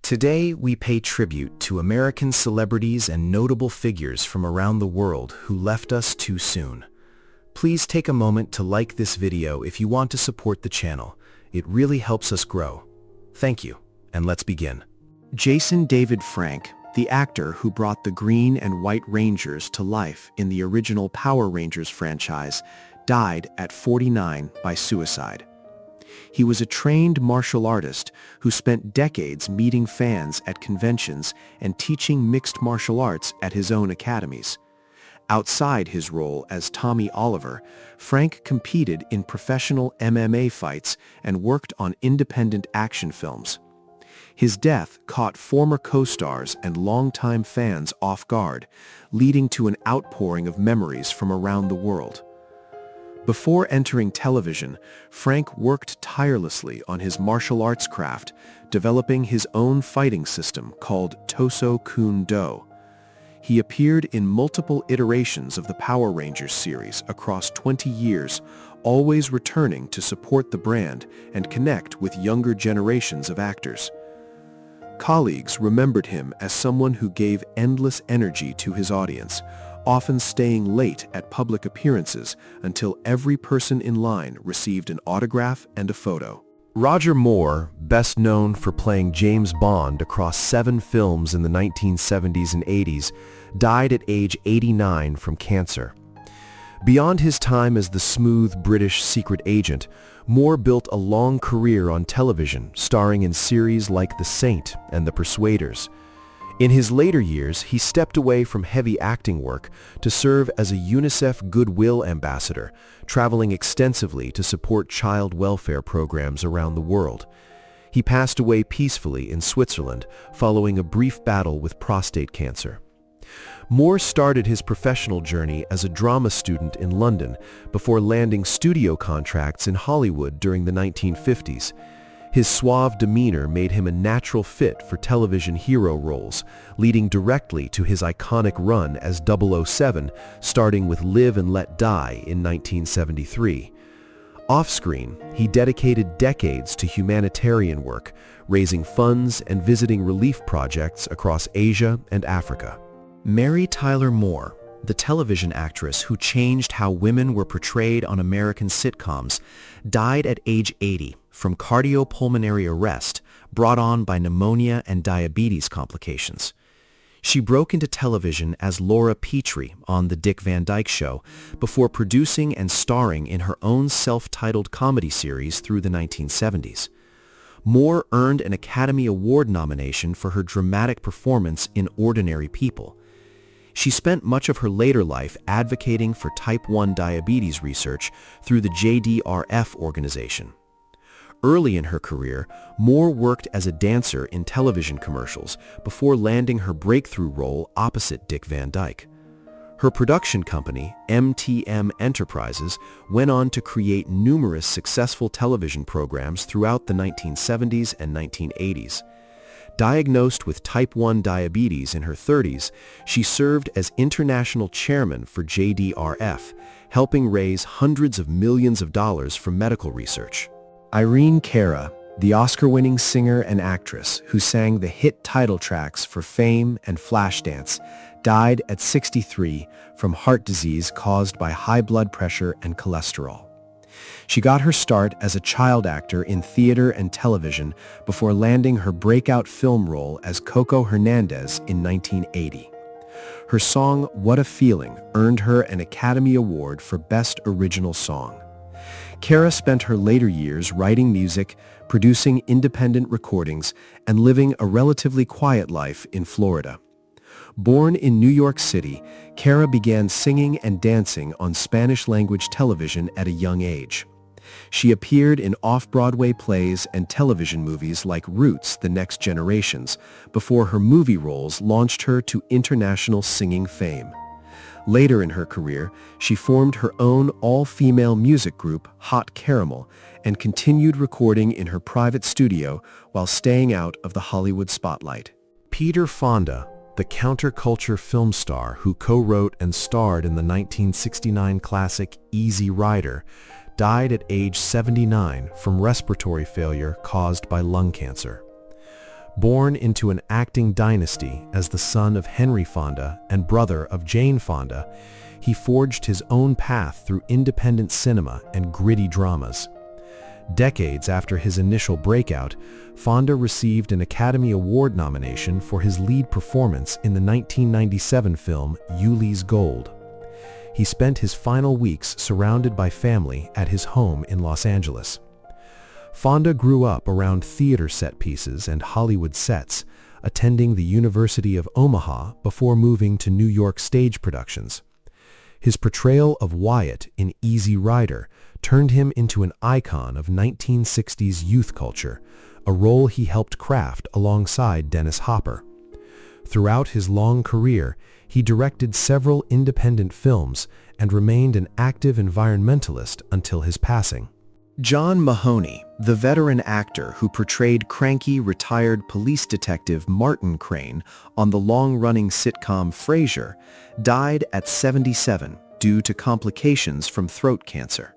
Today, we pay tribute to American celebrities and notable figures from around the world who left us too soon. Please take a moment to like this video if you want to support the channel. It really helps us grow. Thank you, and let's begin. Jason David Frank, the actor who brought the Green and White Rangers to life in the original Power Rangers franchise, died at 49 by suicide. He was a trained martial artist who spent decades meeting fans at conventions and teaching mixed martial arts at his own academies. Outside his role as Tommy Oliver, Frank competed in professional MMA fights and worked on independent action films. His death caught former co-stars and longtime fans off guard, leading to an outpouring of memories from around the world. Before entering television, Frank worked tirelessly on his martial arts craft, developing his own fighting system called Toso Kun Do. He appeared in multiple iterations of the Power Rangers series across 20 years, always returning to support the brand and connect with younger generations of actors. Colleagues remembered him as someone who gave endless energy to his audience, often staying late at public appearances until every person in line received an autograph and a photo. Roger Moore, best known for playing James Bond across 7 films in the 1970s and 80s, died at age 89 from cancer. Beyond his time as the smooth British secret agent, Moore built a long career on television, starring in series like The Saint and The Persuaders. In his later years, he stepped away from heavy acting work to serve as a UNICEF Goodwill Ambassador, traveling extensively to support child welfare programs around the world. He passed away peacefully in Switzerland following a brief battle with prostate cancer. Moore started his professional journey as a drama student in London before landing studio contracts in Hollywood during the 1950s. His suave demeanor made him a natural fit for television hero roles, leading directly to his iconic run as 007, starting with Live and Let Die in 1973. Off-screen, he dedicated decades to humanitarian work, raising funds and visiting relief projects across Asia and Africa. Mary Tyler Moore, the television actress who changed how women were portrayed on American sitcoms, died at age 80 from cardiopulmonary arrest brought on by pneumonia and diabetes complications. She broke into television as Laura Petrie on The Dick Van Dyke Show before producing and starring in her own self-titled comedy series through the 1970s. Moore earned an Academy Award nomination for her dramatic performance in Ordinary People. She spent much of her later life advocating for type 1 diabetes research through the JDRF organization. Early in her career, Moore worked as a dancer in television commercials before landing her breakthrough role opposite Dick Van Dyke. Her production company, MTM Enterprises, went on to create numerous successful television programs throughout the 1970s and 1980s. Diagnosed with type 1 diabetes in her 30s, she served as international chairman for JDRF, helping raise hundreds of millions of dollars for medical research. Irene Cara, the Oscar-winning singer and actress who sang the hit title tracks for Fame and Flashdance, died at 63 from heart disease caused by high blood pressure and cholesterol. She got her start as a child actor in theater and television before landing her breakout film role as Coco Hernandez in 1980. Her song What a Feeling earned her an Academy Award for Best Original Song. Cara spent her later years writing music, producing independent recordings, and living a relatively quiet life in Florida. Born in New York City, Cara began singing and dancing on Spanish-language television at a young age. She appeared in off-Broadway plays and television movies like Roots: The Next Generations, before her movie roles launched her to international singing fame. Later in her career, she formed her own all-female music group, Hot Caramel, and continued recording in her private studio while staying out of the Hollywood spotlight. Peter Fonda, the counterculture film star who co-wrote and starred in the 1969 classic Easy Rider, died at age 79 from respiratory failure caused by lung cancer. Born into an acting dynasty as the son of Henry Fonda and brother of Jane Fonda, he forged his own path through independent cinema and gritty dramas. Decades after his initial breakout, Fonda received an Academy Award nomination for his lead performance in the 1997 film Ulee's Gold. He spent his final weeks surrounded by family at his home in Los Angeles. Fonda grew up around theater set pieces and Hollywood sets, attending the University of Omaha before moving to New York stage productions. His portrayal of Wyatt in Easy Rider turned him into an icon of 1960s youth culture, a role he helped craft alongside Dennis Hopper. Throughout his long career, he directed several independent films and remained an active environmentalist until his passing. John Mahoney, the veteran actor who portrayed cranky retired police detective Martin Crane on the long-running sitcom Frasier, died at 77 due to complications from throat cancer.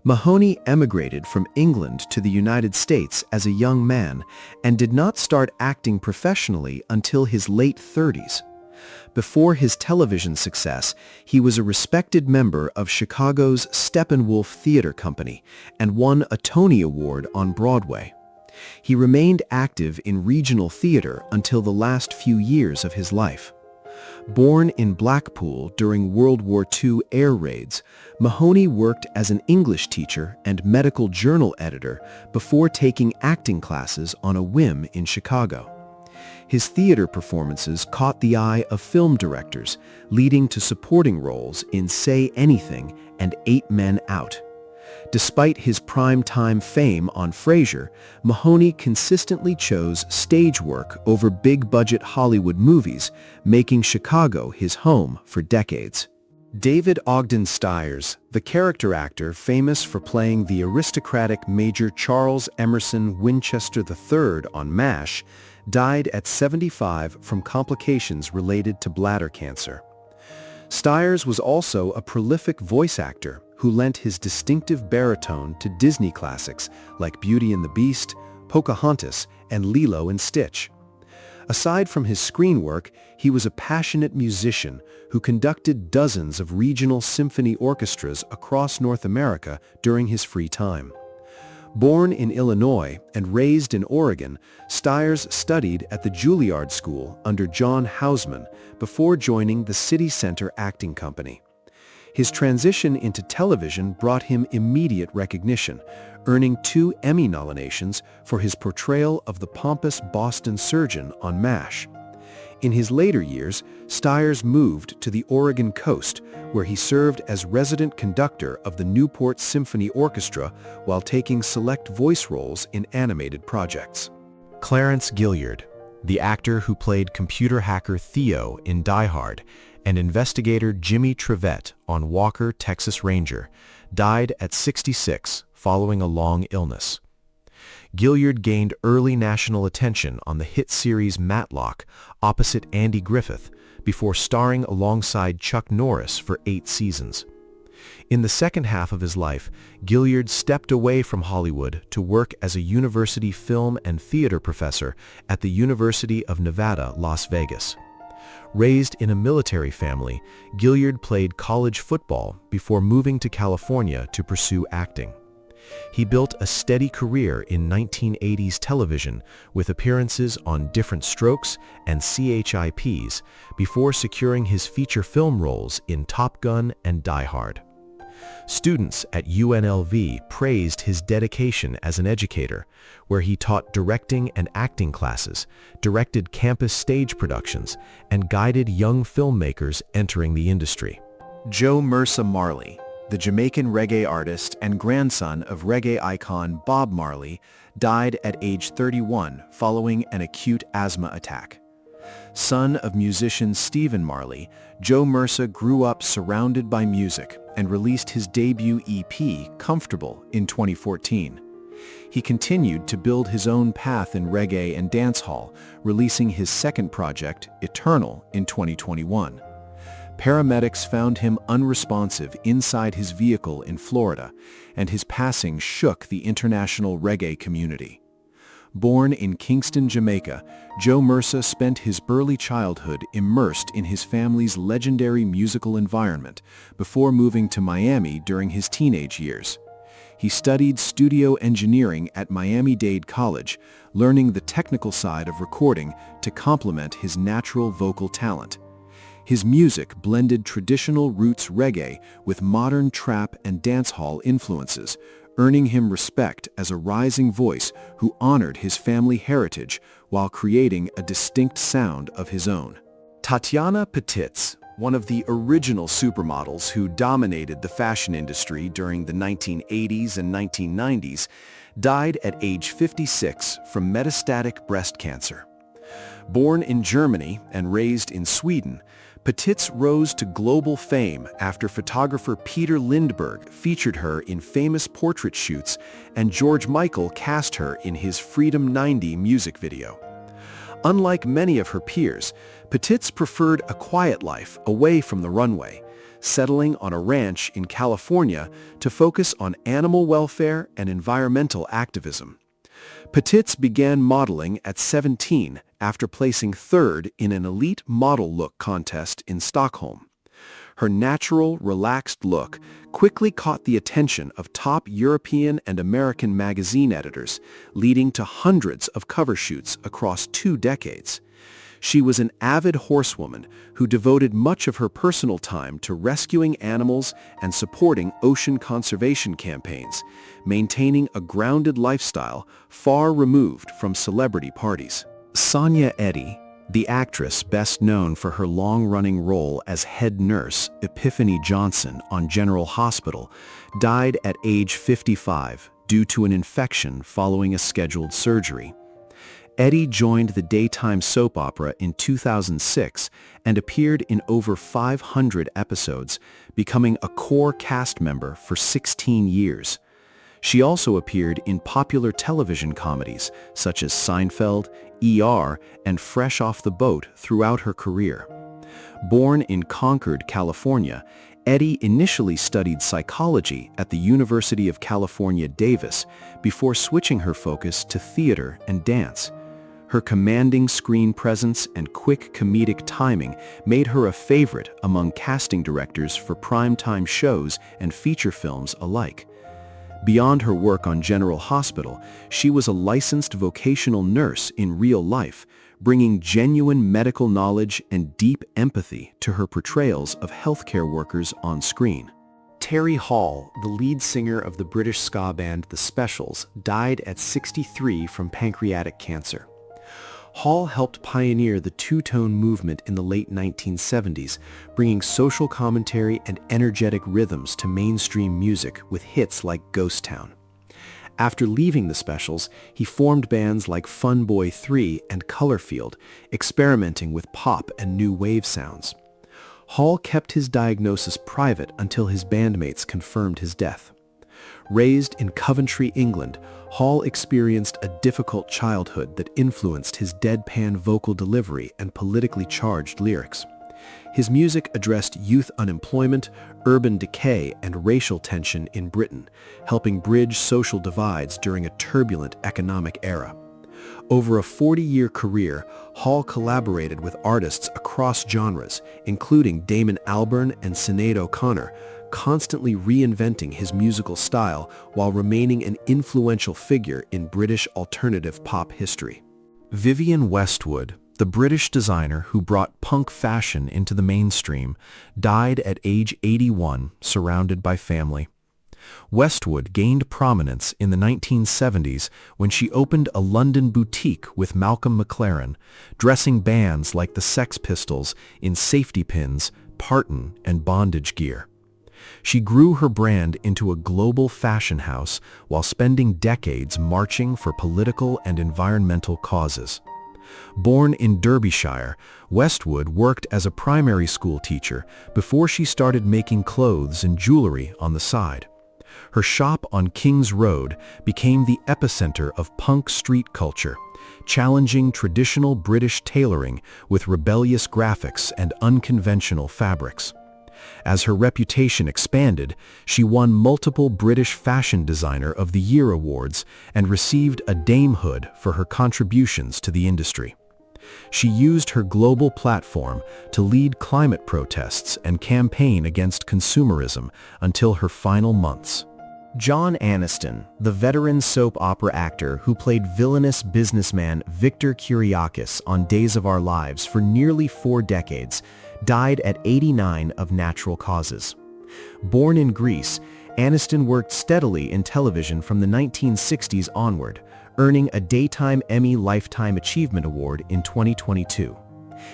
Mahoney emigrated from England to the United States as a young man and did not start acting professionally until his late 30s. Before his television success, he was a respected member of Chicago's Steppenwolf Theater Company and won a Tony Award on Broadway. He remained active in regional theater until the last few years of his life. Born in Blackpool during World War II air raids, Mahoney worked as an English teacher and medical journal editor before taking acting classes on a whim in Chicago. His theater performances caught the eye of film directors, leading to supporting roles in Say Anything and 8 Men Out. Despite his prime-time fame on Frasier, Mahoney consistently chose stage work over big-budget Hollywood movies, making Chicago his home for decades. David Ogden Stiers, the character actor famous for playing the aristocratic Major Charles Emerson Winchester III on MASH, died at 75 from complications related to bladder cancer. Stiers was also a prolific voice actor who lent his distinctive baritone to Disney classics like Beauty and the Beast, Pocahontas, and Lilo and Stitch. Aside from his screen work, he was a passionate musician who conducted dozens of regional symphony orchestras across North America during his free time. Born in Illinois and raised in Oregon, Stiers studied at the Juilliard School under John Houseman before joining the City Center Acting Company. His transition into television brought him immediate recognition, earning 2 Emmy nominations for his portrayal of the pompous Boston surgeon on MASH. In his later years, Stiers moved to the Oregon coast, where he served as resident conductor of the Newport Symphony Orchestra while taking select voice roles in animated projects. Clarence Gilyard, the actor who played computer hacker Theo in Die Hard, and investigator Jimmy Trivette on Walker, Texas Ranger, died at 66 following a long illness. Gilyard gained early national attention on the hit series Matlock opposite Andy Griffith before starring alongside Chuck Norris for 8 seasons. In the second half of his life, Gilyard stepped away from Hollywood to work as a university film and theater professor at the University of Nevada, Las Vegas. Raised in a military family, Gilyard played college football before moving to California to pursue acting. He built a steady career in 1980s television with appearances on Different Strokes and CHIPs before securing his feature film roles in Top Gun and Die Hard. Students at UNLV praised his dedication as an educator, where he taught directing and acting classes, directed campus stage productions, and guided young filmmakers entering the industry. Joe Mersa Marley, the Jamaican reggae artist and grandson of reggae icon Bob Marley, died at age 31 following an acute asthma attack. Son of musician Stephen Marley, Joe Mersa grew up surrounded by music and released his debut EP, Comfortable, in 2014. He continued to build his own path in reggae and dancehall, releasing his second project, Eternal, in 2021. Paramedics found him unresponsive inside his vehicle in Florida, and his passing shook the international reggae community. Born in Kingston, Jamaica, Joe Mersa spent his early childhood immersed in his family's legendary musical environment before moving to Miami during his teenage years. He studied studio engineering at Miami-Dade College, learning the technical side of recording to complement his natural vocal talent. His music blended traditional roots reggae with modern trap and dancehall influences, earning him respect as a rising voice who honored his family heritage while creating a distinct sound of his own. Tatiana Petitz, one of the original supermodels who dominated the fashion industry during the 1980s and 1990s, died at age 56 from metastatic breast cancer. Born in Germany and raised in Sweden, Petitz rose to global fame after photographer Peter Lindbergh featured her in famous portrait shoots and George Michael cast her in his Freedom 90 music video. Unlike many of her peers, Petitz preferred a quiet life away from the runway, settling on a ranch in California to focus on animal welfare and environmental activism. Petitz began modeling at 17 after placing third in an elite model look contest in Stockholm. Her natural, relaxed look quickly caught the attention of top European and American magazine editors, leading to hundreds of cover shoots across 2 decades. She was an avid horsewoman who devoted much of her personal time to rescuing animals and supporting ocean conservation campaigns, maintaining a grounded lifestyle far removed from celebrity parties. Sonia Eddy, the actress best known for her long-running role as head nurse Epiphany Johnson on General Hospital, died at age 55 due to an infection following a scheduled surgery. Eddy joined the daytime soap opera in 2006 and appeared in over 500 episodes, becoming a core cast member for 16 years. She also appeared in popular television comedies such as Seinfeld, ER, and Fresh Off the Boat throughout her career. Born in Concord, California, Eddy initially studied psychology at the University of California, Davis, before switching her focus to theater and dance. Her commanding screen presence and quick comedic timing made her a favorite among casting directors for primetime shows and feature films alike. Beyond her work on General Hospital, she was a licensed vocational nurse in real life, bringing genuine medical knowledge and deep empathy to her portrayals of healthcare workers on screen. Terry Hall, the lead singer of the British ska band The Specials, died at 63 from pancreatic cancer. Hall helped pioneer the two-tone movement in the late 1970s, bringing social commentary and energetic rhythms to mainstream music with hits like Ghost Town. After leaving The Specials, he formed bands like Fun Boy 3 and Colorfield, experimenting with pop and new wave sounds. Hall kept his diagnosis private until his bandmates confirmed his death. Raised in Coventry, England, Hall experienced a difficult childhood that influenced his deadpan vocal delivery and politically charged lyrics. His music addressed youth unemployment, urban decay, and racial tension in Britain, helping bridge social divides during a turbulent economic era. Over a 40-year career, Hall collaborated with artists across genres, including Damon Albarn and Sinead O'Connor, constantly reinventing his musical style while remaining an influential figure in British alternative pop history. Vivienne Westwood, the British designer who brought punk fashion into the mainstream, died at age 81, surrounded by family. Westwood gained prominence in the 1970s when she opened a London boutique with Malcolm McLaren, dressing bands like the Sex Pistols in safety pins, tartan, and bondage gear. She grew her brand into a global fashion house while spending decades marching for political and environmental causes. Born in Derbyshire, Westwood worked as a primary school teacher before she started making clothes and jewelry on the side. Her shop on King's Road became the epicenter of punk street culture, challenging traditional British tailoring with rebellious graphics and unconventional fabrics. As her reputation expanded, she won multiple British Fashion Designer of the Year awards and received a damehood for her contributions to the industry. She used her global platform to lead climate protests and campaign against consumerism until her final months. John Aniston, the veteran soap opera actor who played villainous businessman Victor Kiriakis on Days of Our Lives for nearly 4 decades, died at 89 of natural causes. Born in Greece, Aniston worked steadily in television from the 1960s onward, earning a Daytime Emmy Lifetime Achievement Award in 2022.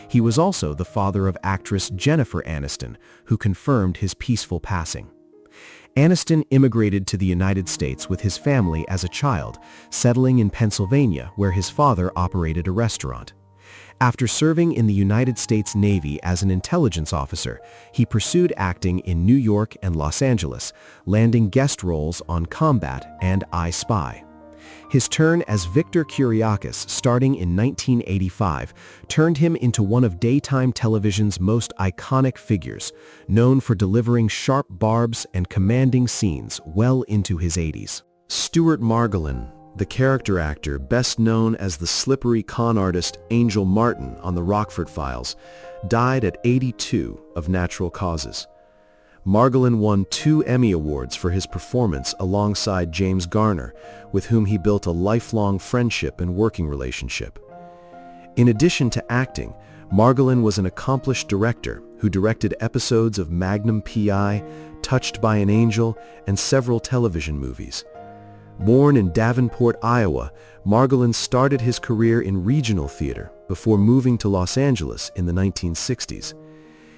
He was also the father of actress Jennifer Aniston, who confirmed his peaceful passing. Aniston immigrated to the United States with his family as a child, settling in Pennsylvania where his father operated a restaurant. After serving in the United States Navy as an intelligence officer, he pursued acting in New York and Los Angeles, landing guest roles on Combat and I Spy. His turn as Victor Kiriakis starting in 1985 turned him into one of daytime television's most iconic figures, known for delivering sharp barbs and commanding scenes well into his 80s. Stuart Margolin, the character actor best known as the slippery con artist Angel Martin on The Rockford Files, died at 82 of natural causes. Margolin won 2 Emmy Awards for his performance alongside James Garner, with whom he built a lifelong friendship and working relationship. In addition to acting, Margolin was an accomplished director who directed episodes of Magnum P.I., Touched by an Angel, and several television movies. Born in Davenport, Iowa, Margolin started his career in regional theater before moving to Los Angeles in the 1960s.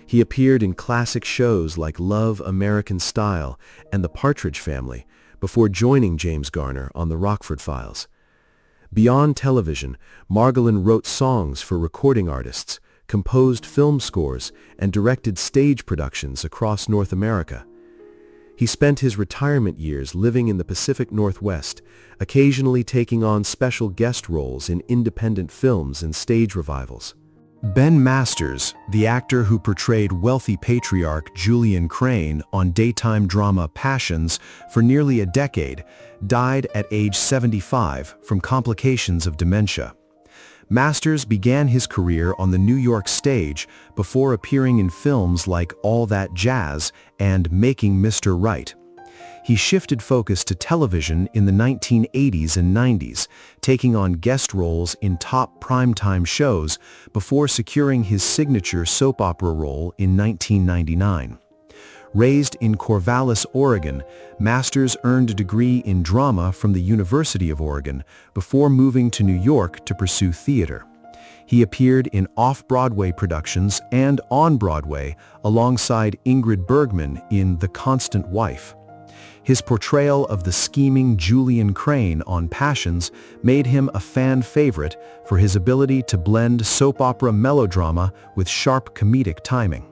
He appeared in classic shows like Love, American Style and The Partridge Family before joining James Garner on The Rockford Files. Beyond television, Margolin wrote songs for recording artists, composed film scores, and directed stage productions across North America. He spent his retirement years living in the Pacific Northwest, occasionally taking on special guest roles in independent films and stage revivals. Ben Masters, the actor who portrayed wealthy patriarch Julian Crane on daytime drama Passions for nearly a decade, died at age 75 from complications of dementia. Masters began his career on the New York stage before appearing in films like All That Jazz and Making Mr. Right. He shifted focus to television in the 1980s and 90s, taking on guest roles in top primetime shows before securing his signature soap opera role in 1999. Raised in Corvallis, Oregon, Masters earned a degree in drama from the University of Oregon before moving to New York to pursue theater. He appeared in off-Broadway productions and on Broadway alongside Ingrid Bergman in The Constant Wife. His portrayal of the scheming Julian Crane on Passions made him a fan favorite for his ability to blend soap opera melodrama with sharp comedic timing.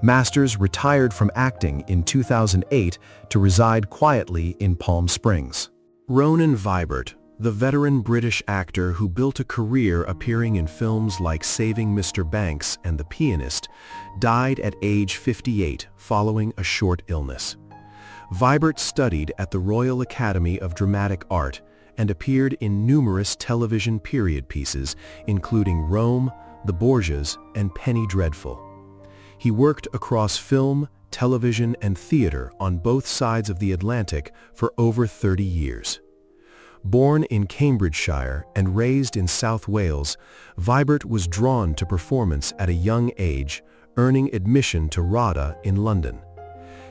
Masters retired from acting in 2008 to reside quietly in Palm Springs. Ronan Vibert, the veteran British actor who built a career appearing in films like Saving Mr. Banks and The Pianist, died at age 58 following a short illness. Vibert studied at the Royal Academy of Dramatic Art and appeared in numerous television period pieces, including Rome, The Borgias, and Penny Dreadful. He worked across film, television, and theater on both sides of the Atlantic for over 30 years. Born in Cambridgeshire and raised in South Wales, Vibert was drawn to performance at a young age, earning admission to RADA in London.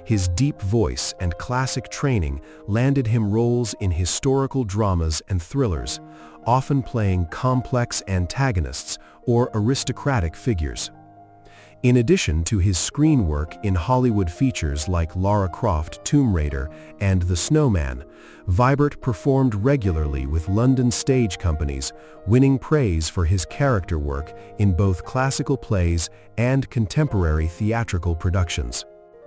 His deep voice and classic training landed him roles in historical dramas and thrillers, often playing complex antagonists or aristocratic figures. In addition to his screen work in Hollywood features like Lara Croft Tomb Raider and The Snowman, Vibert performed regularly with London stage companies, winning praise for his character work in both classical plays and contemporary theatrical productions.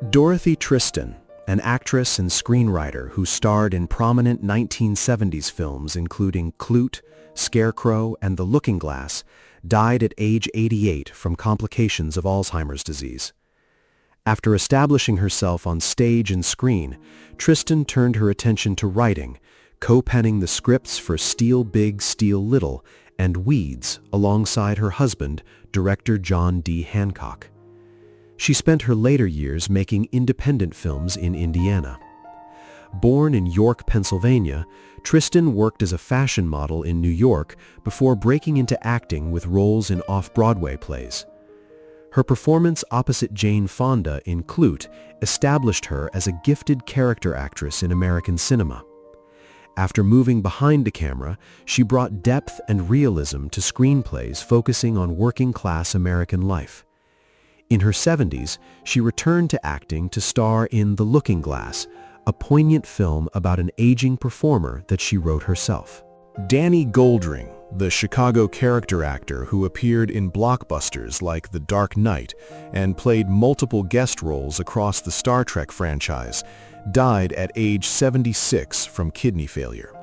Dorothy Tristan, an actress and screenwriter who starred in prominent 1970s films including Klute, Scarecrow, and The Looking Glass, died at age 88 from complications of Alzheimer's disease. After establishing herself on stage and screen, Tristan turned her attention to writing, co-penning the scripts for Steal Big, Steal Little and Weeds alongside her husband, director John D. Hancock. She spent her later years making independent films in Indiana. Born in York, Pennsylvania, Tristan worked as a fashion model in New York before breaking into acting with roles in off-Broadway plays. Her performance opposite Jane Fonda in Klute established her as a gifted character actress in American cinema. After moving behind the camera, she brought depth and realism to screenplays focusing on working-class American life. In her 70s, she returned to acting to star in The Looking Glass, a poignant film about an aging performer that she wrote herself. Danny Goldring, the Chicago character actor who appeared in blockbusters like The Dark Knight and played multiple guest roles across the Star Trek franchise, died at age 76 from kidney failure.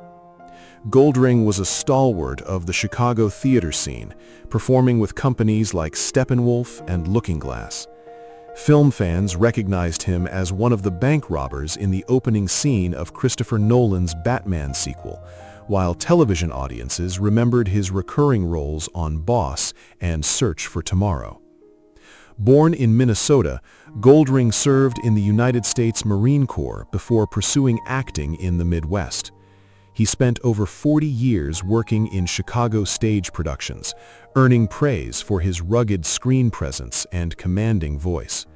Goldring was a stalwart of the Chicago theater scene, performing with companies like Steppenwolf and Looking Glass. Film fans recognized him as one of the bank robbers in the opening scene of Christopher Nolan's Batman sequel, while television audiences remembered his recurring roles on Boss and Search for Tomorrow. Born in Minnesota, Goldring served in the United States Marine Corps before pursuing acting in the Midwest. He spent over 40 years working in Chicago stage productions, earning praise for his rugged screen presence and commanding voice.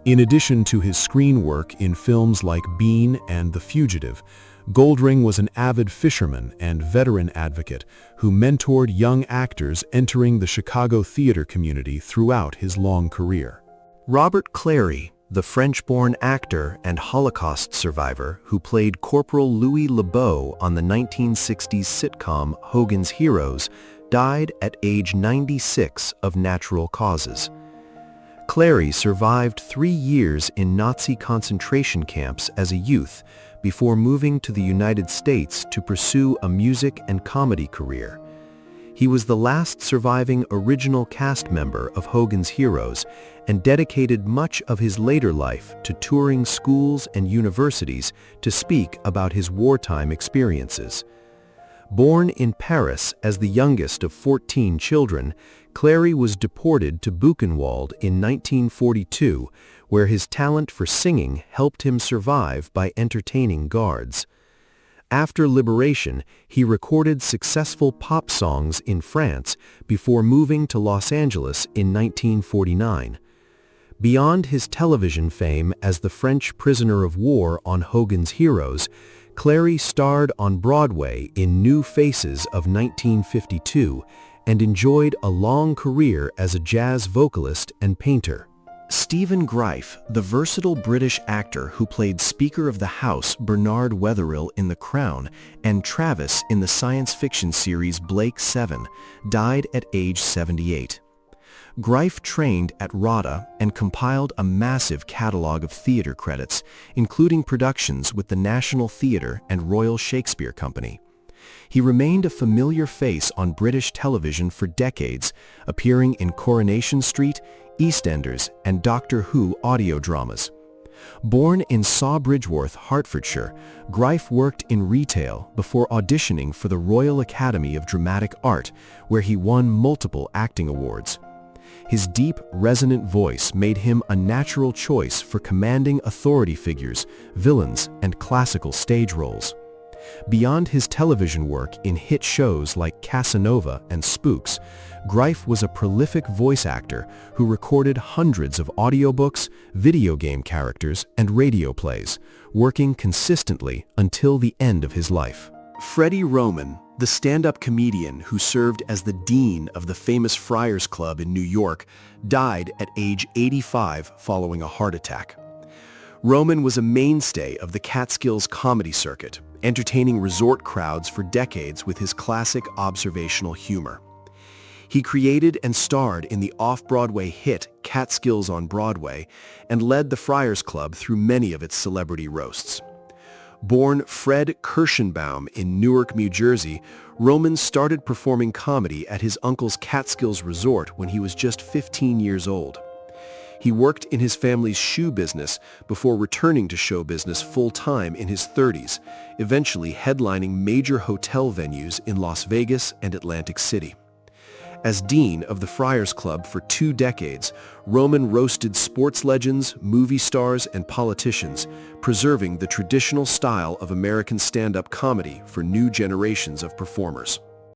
In addition to his screen work in films like Bean and The Fugitive, Goldring was an avid fisherman and veteran advocate who mentored young actors entering the Chicago theater community throughout his long career. Robert Clary, the French-born actor and Holocaust survivor who played Corporal Louis LeBeau on the 1960s sitcom Hogan's Heroes, died at age 96 of natural causes. Clary survived 3 years in Nazi concentration camps as a youth before moving to the United States to pursue a music and comedy career. He was the last surviving original cast member of Hogan's Heroes and dedicated much of his later life to touring schools and universities to speak about his wartime experiences. Born in Paris as the youngest of 14 children, Clary was deported to Buchenwald in 1942, where his talent for singing helped him survive by entertaining guards. After liberation, he recorded successful pop songs in France before moving to Los Angeles in 1949. Beyond his television fame as the French prisoner of war on Hogan's Heroes, Clary starred on Broadway in New Faces of 1952 and enjoyed a long career as a jazz vocalist and painter. Stephen Greif, the versatile British actor who played Speaker of the House Bernard Wetherill in The Crown and Travis in the science fiction series Blake 7, died at age 78. Greif trained at RADA and compiled a massive catalog of theater credits, including productions with the National Theatre and Royal Shakespeare Company. He remained a familiar face on British television for decades, appearing in Coronation Street, EastEnders, and Doctor Who audio dramas. Born in Sawbridgeworth, Hertfordshire, Greif worked in retail before auditioning for the Royal Academy of Dramatic Art, where he won multiple acting awards. His deep, resonant voice made him a natural choice for commanding authority figures, villains, and classical stage roles. Beyond his television work in hit shows like Casanova and Spooks, Greif was a prolific voice actor who recorded hundreds of audiobooks, video game characters, and radio plays, working consistently until the end of his life. Freddie Roman, the stand-up comedian who served as the dean of the famous Friars Club in New York, died at age 85 following a heart attack. Roman was a mainstay of the Catskills comedy circuit, entertaining resort crowds for decades with his classic observational humor. He created and starred in the off-Broadway hit Catskills on Broadway and led the Friars Club through many of its celebrity roasts. Born Fred Kirschenbaum in Newark, New Jersey, Roman started performing comedy at his uncle's Catskills resort when he was just 15 years old. He worked in his family's shoe business before returning to show business full-time in his 30s, eventually headlining major hotel venues in Las Vegas and Atlantic City. As dean of the Friars Club for 2 decades, Roman roasted sports legends, movie stars, and politicians, preserving the traditional style of American stand-up comedy for new generations of performers.